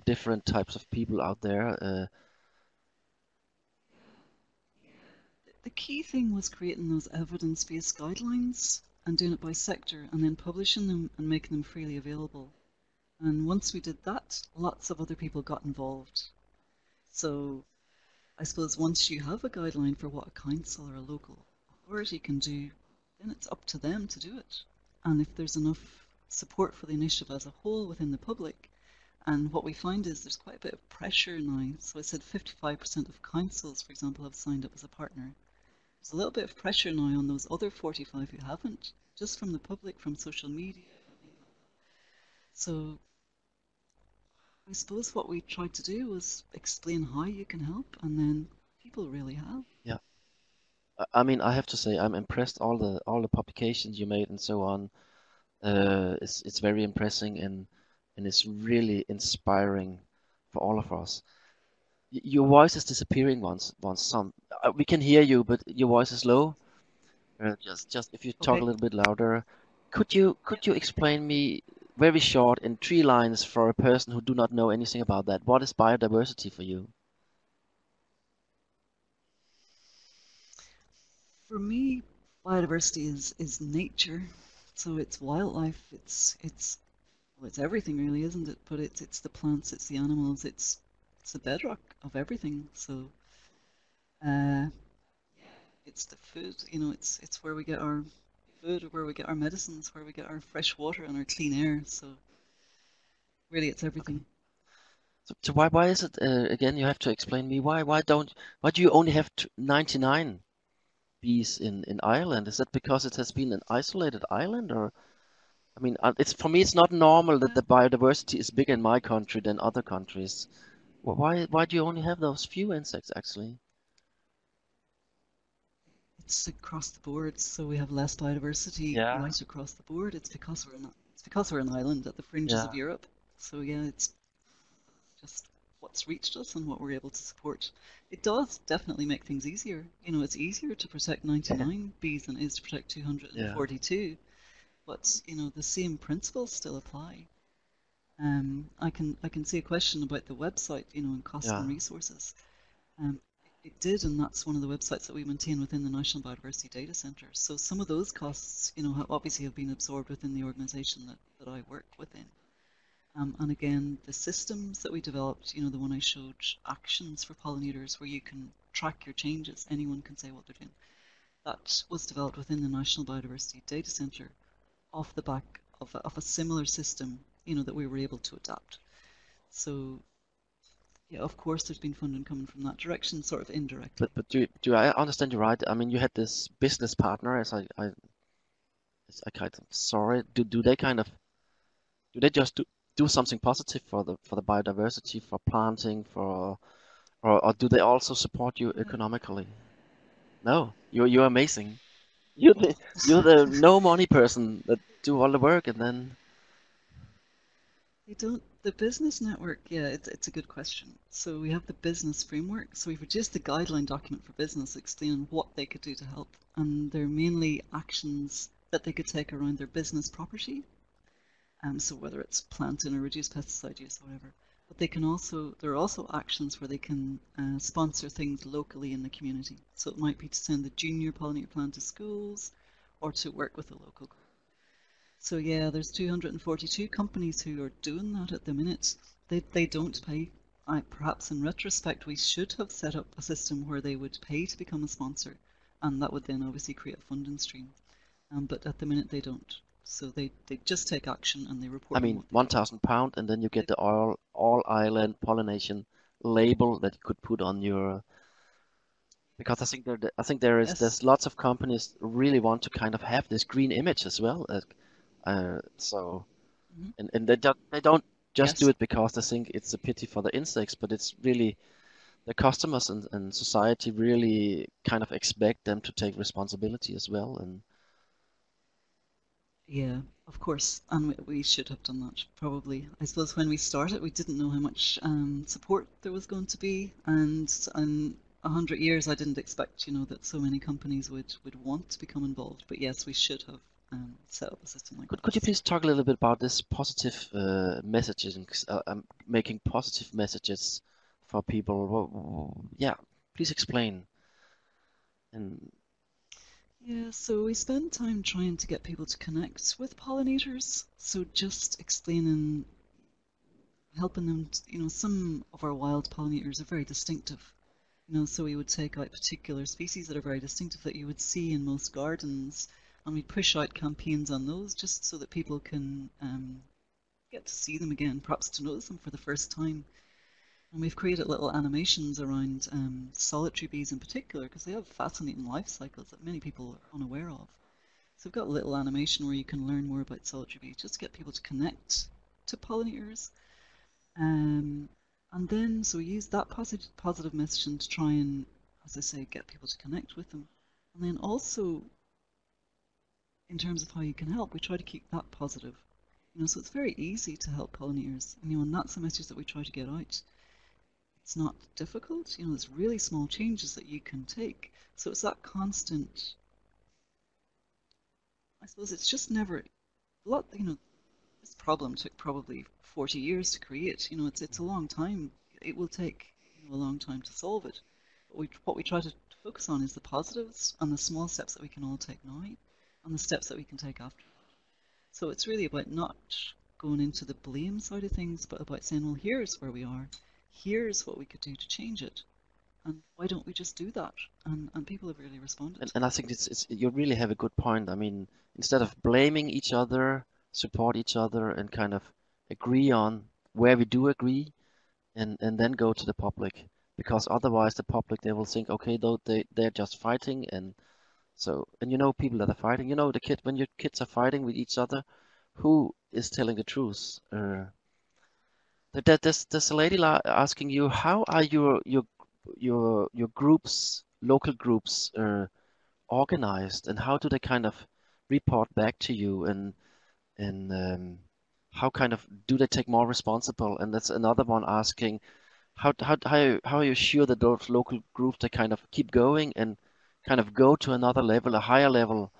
different types of people out there. The key thing was creating those evidence-based guidelines and doing it by sector, and then publishing them and making them freely available. And once we did that, lots of other people got involved. So I suppose once you have a guideline for what a council or a local authority can do, then it's up to them to do it. And if there's enough support for the initiative as a whole within the public, and what we find is there's quite a bit of pressure now. So I said 55% of councils, for example, have signed up as a partner. There's a little bit of pressure now on those other 45 who haven't, just from the public, from social media. So I suppose what we tried to do was explain how you can help, and then people really have. Yeah. I mean, I have to say, I'm impressed. All the publications you made and so on. It's very impressive, and it's really inspiring for all of us. Your voice is disappearing once some. We can hear you, but your voice is low. Just if you talk a little bit louder, could you explain me very short in 3 lines for a person who do not know anything about that? What is biodiversity for you? For me, biodiversity is nature. So it's wildlife. It's everything really, isn't it? But it's the plants, it's the animals, it's the bedrock of everything. So it's the food, it's where we get our food, where we get our medicines, where we get our fresh water and our clean air. So really, it's everything. So why is it again? You have to explain me why do you only have 99 bees in Ireland? Is that because it has been an isolated island, or? I mean, for me, it's not normal that the biodiversity is bigger in my country than other countries. Why do you only have those few insects, actually? It's across the board. So we have less biodiversity Yeah, right across the board. It's because we're an island at the fringes yeah, of Europe. So yeah, it's just what's reached us and what we're able to support. It does definitely make things easier. It's easier to protect 99 bees than it is to protect yeah. 242, but the same principles still apply. I can see a question about the website, and costs Yeah. and resources. Um, it did, and that's one of the websites that we maintain within the National Biodiversity Data Centre. So some of those costs, obviously have been absorbed within the organisation that I work within. And again, the systems that we developed, the one I showed, actions for pollinators, where you can track your changes, anyone can say what they're doing. That was developed within the National Biodiversity Data Centre off the back of a similar system, that we were able to adapt. So, yeah, of course, there's been funding coming from that direction, sort of indirectly. But do I understand you right? I mean, you had this business partner, as I kind of sorry. Do they kind of do they just do something positive for the biodiversity, for planting, or do they also support you Yeah. economically? No, you're amazing. You're the no money person that do all the work and then They don't. The business network, yeah, it's a good question. So we have the business framework. So we've produced the guideline document for business explaining what they could do to help. And they're mainly actions that they could take around their business property. So whether it's planting or reduced pesticide use or whatever. But there are also actions where they can sponsor things locally in the community. So it might be to send the junior pollinator plan to schools or to work with a local group. So yeah, there's 242 companies who are doing that at the minute. They don't pay. Perhaps in retrospect, we should have set up a system where they would pay to become a sponsor, and that would then obviously create a funding stream. But at the minute they don't. So they just take action and they report I on mean what they do. £1,000 and then you get the all island pollination label that you could put on your because I think Yes. there's lots of companies really want to kind of have this green image as well. So Mhm. and they don't just do Yes. it because they think it's a pity for the insects, but it's really the customers and society really kind of expect them to take responsibility as well. And Yeah, of course. And we should have done that, probably. I suppose when we started, we didn't know how much support there was going to be. And in 100 years, I didn't expect, that so many companies would want to become involved. But yes, we should have set up a system like could you this. please talk a little bit about this positive messages and making positive messages for people? Yeah, please explain. And Yeah, so we spend time trying to get people to connect with pollinators. So just explaining, helping them, some of our wild pollinators are very distinctive. So we would take out particular species that are very distinctive that you would see in most gardens, and we push out campaigns on those just so that people can get to see them again, perhaps to notice them for the first time. And we've created little animations around solitary bees in particular, because they have fascinating life cycles that many people are unaware of. So we've got a little animation where you can learn more about solitary bees, just to get people to connect to pollinators. And then, so we use that positive messaging to try and, as I say, get people to connect with them. And then also, in terms of how you can help, we try to keep that positive. So it's very easy to help pollinators, and that's the message that we try to get out. It's not difficult, there's really small changes that you can take. So it's that constant, I suppose it's just never, a lot, this problem took probably 40 years to create. It's a long time. It will take a long time to solve it. But what we try to focus on is the positives and the small steps that we can all take now and the steps that we can take after. So it's really about not going into the blame side of things, but about saying, well, here's where we are. Here's what we could do to change it. And why don't we just do that? And people have really responded. I think it's you really have a good point. I mean, instead of blaming each other, support each other and kind of agree on where we do agree and then go to the public. Because otherwise the public they will think, okay, though they're just fighting and so and people that are fighting, the kid when your kids are fighting with each other, who is telling the truth? There's a lady asking you, how are your groups, local groups, organized, and how do they kind of report back to you, and how kind of do they take more responsible? And that's another one asking, how are you sure that those local groups they kind of keep going and kind of go to another level, a higher level?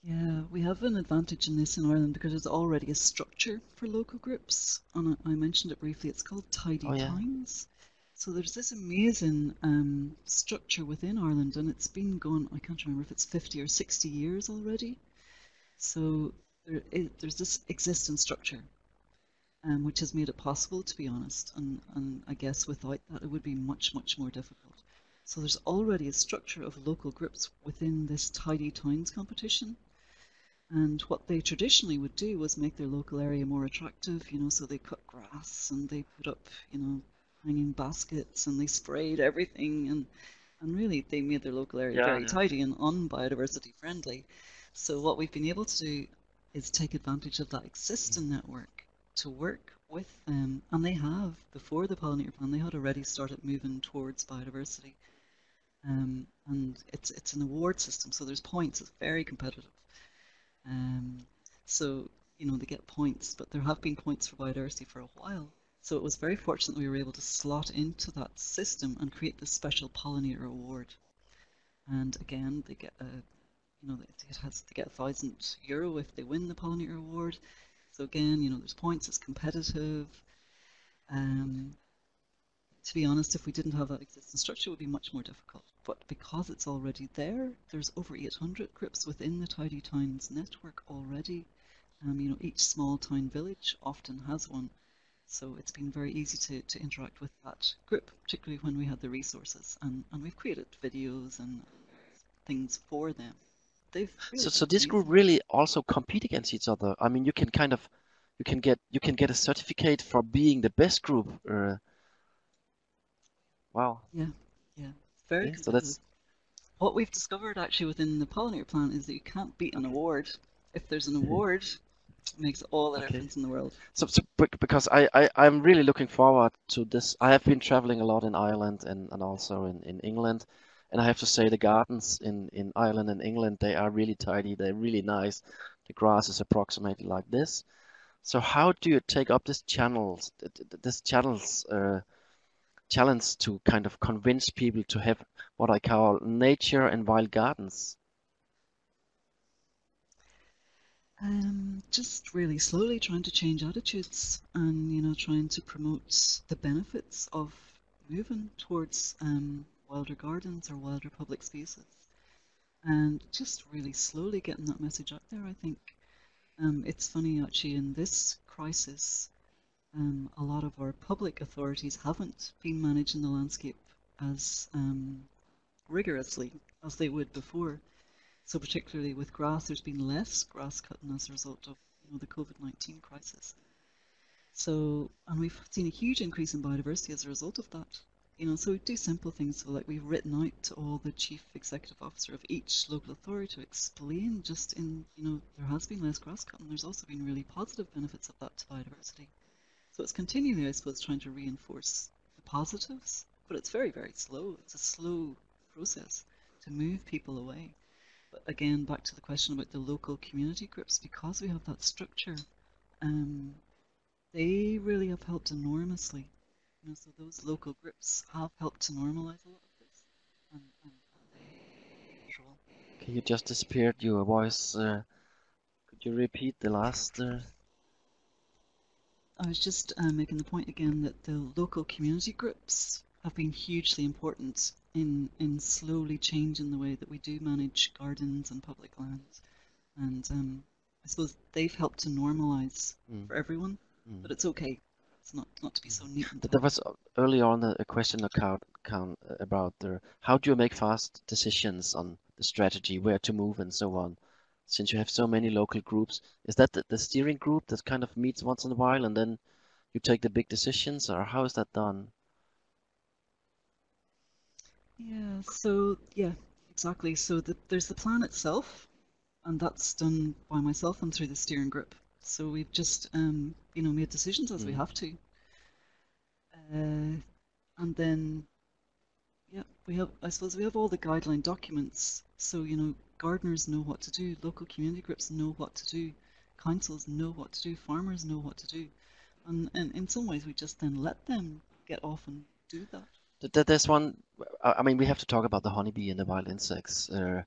Yeah, we have an advantage in this in Ireland because there's already a structure for local groups, and I mentioned it briefly. It's called Tidy Oh yeah. Towns. So there's this amazing structure within Ireland, and it's been going, I can't remember if it's 50 or 60 years already. So there's this existing structure, which has made it possible, to be honest, and I guess without that it would be much, much more difficult. So there's already a structure of local groups within this Tidy Towns competition. And what they traditionally would do was make their local area more attractive, so they cut grass and they put up, hanging baskets and they sprayed everything, and really they made their local area very tidy and unbiodiversity friendly. So what we've been able to do is take advantage of that existing network to work with them, and they have, before the Pollinator plan, they had already started moving towards biodiversity. And it's an award system, so there's points, it's very competitive. So, they get points, but there have been points for biodiversity for a while. So it was very fortunate we were able to slot into that system and create this special Pollinator award. And again, they get they get €1,000 if they win the Pollinator award. So again, there's points, it's competitive. To be honest, if we didn't have that existing structure, it would be much more difficult. But because it's already there, there's over 800 groups within the Tidy Towns network already. Each small town village often has one. So it's been very easy to interact with that group, particularly when we had the resources. And we've created videos and things for them. They've really So this group really also compete against each other. I mean, you can get a certificate for being the best group. Wow. Yeah, very competitive. So that's what we've discovered actually within the Pollinator plan is that you can't beat an award. If there's an award, it makes all the difference in the world. So because I'm really looking forward to this. I have been traveling a lot in Ireland and also in England, and I have to say the gardens in Ireland and England, they are really tidy. They're really nice. The grass is approximately like this. So how do you take up this channels challenge to kind of convince people to have what I call nature and wild gardens? Just really slowly trying to change attitudes and trying to promote the benefits of moving towards wilder gardens or wilder public spaces, and just really slowly getting that message out there. I think it's funny actually, in this crisis, a lot of our public authorities haven't been managing the landscape as rigorously as they would before. So particularly with grass, there's been less grass cutting as a result of the COVID-19 crisis. So, and we've seen a huge increase in biodiversity as a result of that. So we do simple things. So like we've written out to all the chief executive officer of each local authority to explain just there has been less grass cutting. There's also been really positive benefits of that to biodiversity. So it's continually, I suppose, trying to reinforce the positives, but it's very, very slow. It's a slow process to move people away. But again, back to the question about the local community groups, because we have that structure, they really have helped enormously. So those local groups have helped to normalize a lot of this. Okay, you just disappeared. Your voice. Could you repeat the last? I was just making the point again that the local community groups have been hugely important in slowly changing the way that we do manage gardens and public lands. And I suppose they've helped to normalise for everyone, but it's okay. It's not to be so neat. There was earlier on a question about how do you make fast decisions on the strategy, where to move and so on. Since you have so many local groups, is that the steering group that kind of meets once in a while and then you take the big decisions, or how is that done? Yeah, exactly. So there's the plan itself, and that's done by myself and through the steering group. So we've just made decisions as we have to, and then Yeah, I suppose we have all the guideline documents, so gardeners know what to do, local community groups know what to do, councils know what to do, farmers know what to do, and in some ways we just then let them get off and do that. There's one. I mean, we have to talk about the honeybee and the wild insects, and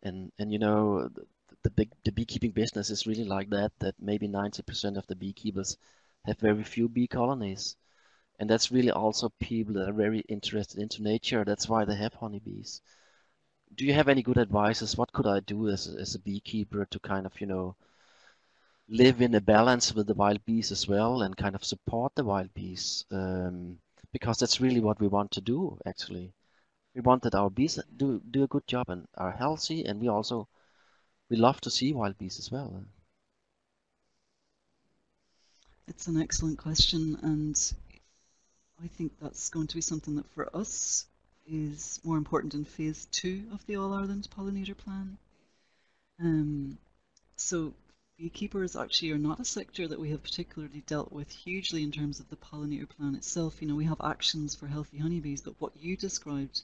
the beekeeping business is really like that. That maybe 90% of the beekeepers have very few bee colonies, and that's really also people that are very interested into nature. That's why they have honeybees. Do you have any good advices? What could I do as a beekeeper to kind of, live in a balance with the wild bees as well and kind of support the wild bees? Because that's really what we want to do, actually. We want that our bees do a good job and are healthy, and we love to see wild bees as well. It's an excellent question, and I think that's going to be something that for us is more important in phase 2 of the All Ireland Pollinator Plan. So beekeepers actually are not a sector that we have particularly dealt with hugely in terms of the pollinator plan itself. We have actions for healthy honeybees, but what you described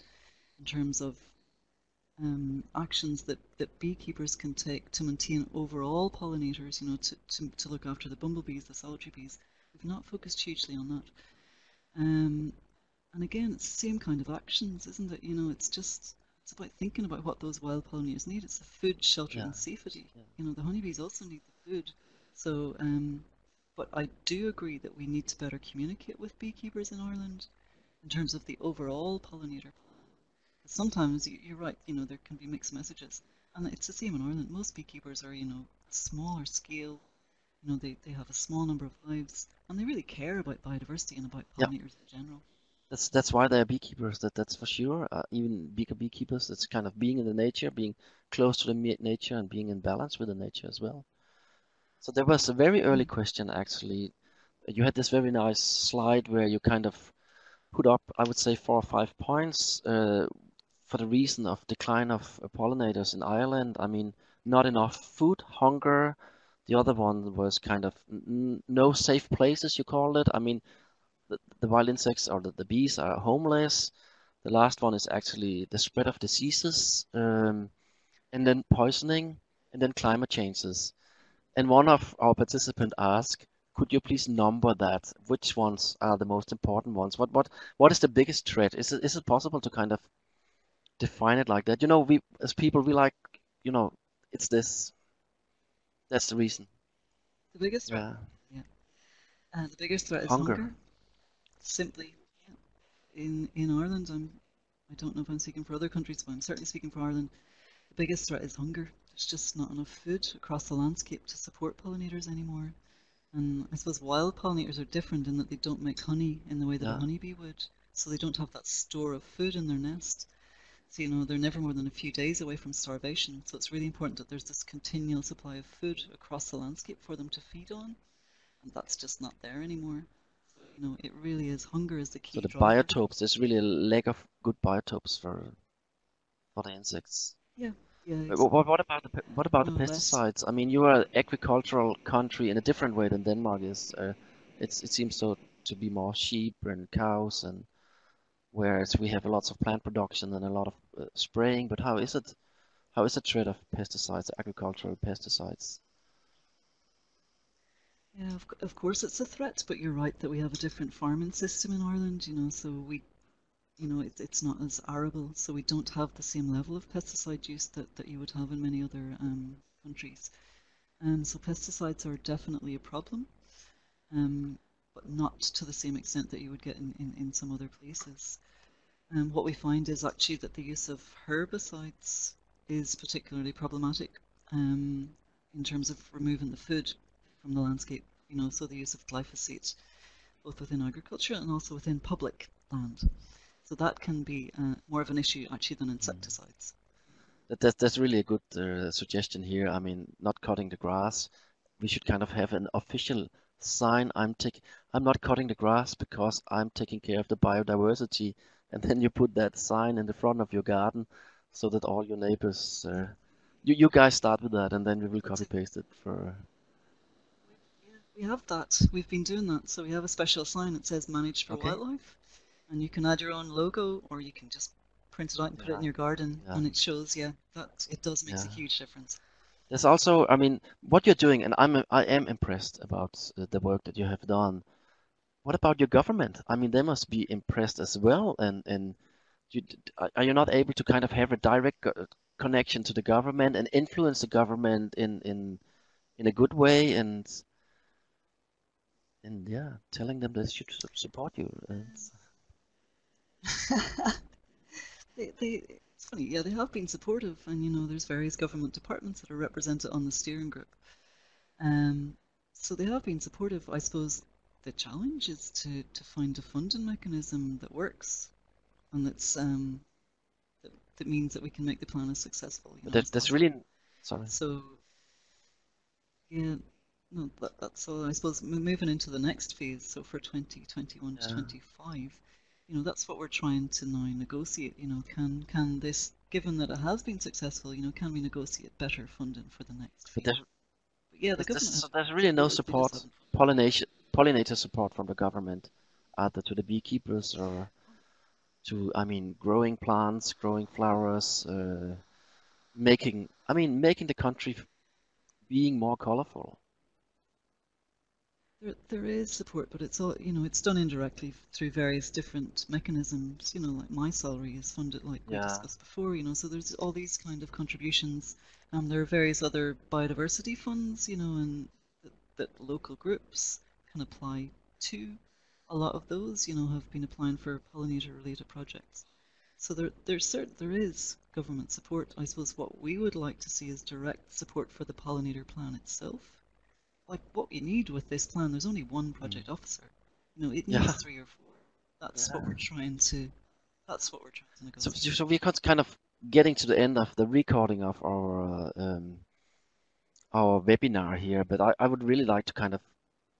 in terms of actions that beekeepers can take to maintain overall pollinators, to look after the bumblebees, the solitary bees, we've not focused hugely on that. And again, it's the same kind of actions, isn't it? It's about thinking about what those wild pollinators need. It's the food, shelter, and safety. The honeybees also need the food. So, but I do agree that we need to better communicate with beekeepers in Ireland in terms of the overall pollinator plan. Sometimes you're right, there can be mixed messages, and it's the same in Ireland. Most beekeepers are, smaller scale. They have a small number of hives, and they really care about biodiversity and about pollinators in general. That's why they're beekeepers. That's for sure. Even beekeepers, it's kind of being in the nature, being close to the nature, and being in balance with the nature as well. So there was a very early question actually. You had this very nice slide where you kind of put up, I would say, 4 or 5 points for the reason of decline of pollinators in Ireland. I mean, not enough food, hunger. The other one was kind of no safe places, you called it. I mean, the wild insects or the bees are homeless. The last one is actually the spread of diseases, and then poisoning, and then climate changes. And one of our participants asked, could you please number that? Which ones are the most important ones? What is the biggest threat? Is it possible to kind of define it like that? We as people we like, it's this. That's the reason. The biggest threat. Yeah. The biggest threat is hunger. Simply, in Ireland, I don't know if I'm speaking for other countries, but I'm certainly speaking for Ireland. The biggest threat is hunger. There's just not enough food across the landscape to support pollinators anymore. And I suppose wild pollinators are different in that they don't make honey in the way that a honeybee would. So they don't have that store of food in their nest. So, they're never more than a few days away from starvation. So it's really important that there's this continual supply of food across the landscape for them to feed on. And that's just not there anymore. It really is, hunger is the key driver. So the biotopes, there's really a lack of good biotopes for the insects. Yeah. Exactly. What about the pesticides? I mean, you are an agricultural country in a different way than Denmark is. It seems to be more sheep and cows, and whereas we have lots of plant production and a lot of spraying. But how is it? How is the threat of pesticides, agricultural pesticides? Yeah, of course it's a threat, but you're right that we have a different farming system in Ireland, so we, it's not as arable, so we don't have the same level of pesticide use that you would have in many other countries. So pesticides are definitely a problem, but not to the same extent that you would get in some other places. What we find is actually that the use of herbicides is particularly problematic in terms of removing the food from the landscape, so the use of glyphosate, both within agriculture and also within public land. So that can be more of an issue actually than insecticides. That's really a good suggestion here. I mean, not cutting the grass. We should kind of have an official sign. I'm not cutting the grass because I'm taking care of the biodiversity. And then you put that sign in the front of your garden so that all your neighbors, you guys start with that, and then we will copy paste it for. We have that. We've been doing that. So we have a special sign that says "Managed for Wildlife," and you can add your own logo, or you can just print it out and put it in Yeah, your garden, yeah, and it shows, yeah, that it does makes a yeah. huge difference. There's also, I mean, what you're doing, and I am impressed about the work that you have done. What about your government? I mean, they must be impressed as well, and you, are you not able to kind of have a direct connection to the government and influence the government in a good way and yeah, telling them they should support you. And It's funny, yeah, they have been supportive, and you know, there's various government departments that are represented on the steering group. Um, so they have been supportive. I suppose the challenge is to find a funding mechanism that works and that means that we can make the plan as successful, you know, as that's possible. really, sorry. So yeah, no, that's all. I suppose moving into the next phase. So for 2021 to Yeah. 25, you know, that's what we're trying to now negotiate. You know, can this, given that it has been successful, you know, can we negotiate better funding for the next But phase? But yeah, the government so have there's really no they just support, haven't funded. pollinator support from the government, either to the beekeepers or to, I mean, growing plants, growing flowers, making the country being more colorful. There is support, but it's all, you know, it's done indirectly through various different mechanisms. You know, like my salary is funded, like we Yeah, discussed before. You know, so there's all these kind of contributions. There are various other biodiversity funds, you know, and that local groups can apply to. A lot of those, you know, have been applying for pollinator-related projects. So there is government support. I suppose what we would like to see is direct support for the pollinator plan itself. Like what we need with this plan, there's only one mm, project officer. You know, it needs yeah, 3 or 4. That's what we're yeah. trying to. That's what we're trying to negotiate. So we're kind of getting to the end of the recording of our webinar here, but I would really like to kind of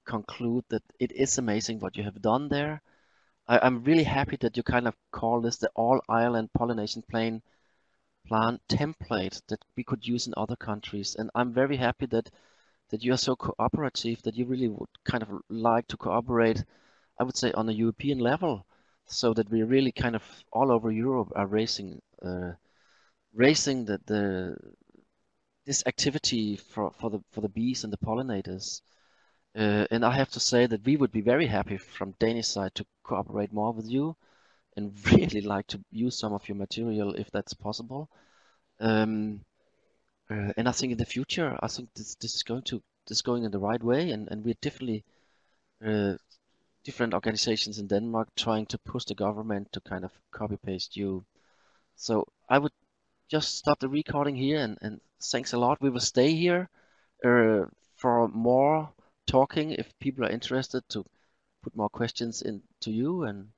conclude that it is amazing what you have done there. I'm really happy that you kind of call this the All Ireland Pollination Plan template that we could use in other countries. And I'm very happy that you are so cooperative, that you really would kind of like to cooperate, I would say, on a European level, so that we really kind of all over Europe are racing the this activity for the bees and the pollinators. And I have to say that we would be very happy from Danish side to cooperate more with you and really like to use some of your material if that's possible. Um, and I think in the future, I think this is going in the right way, and we're definitely uh, different organizations in Denmark trying to push the government to kind of copy paste you. So I would just stop the recording here and thanks a lot. We will stay here for more talking if people are interested to put more questions in to you and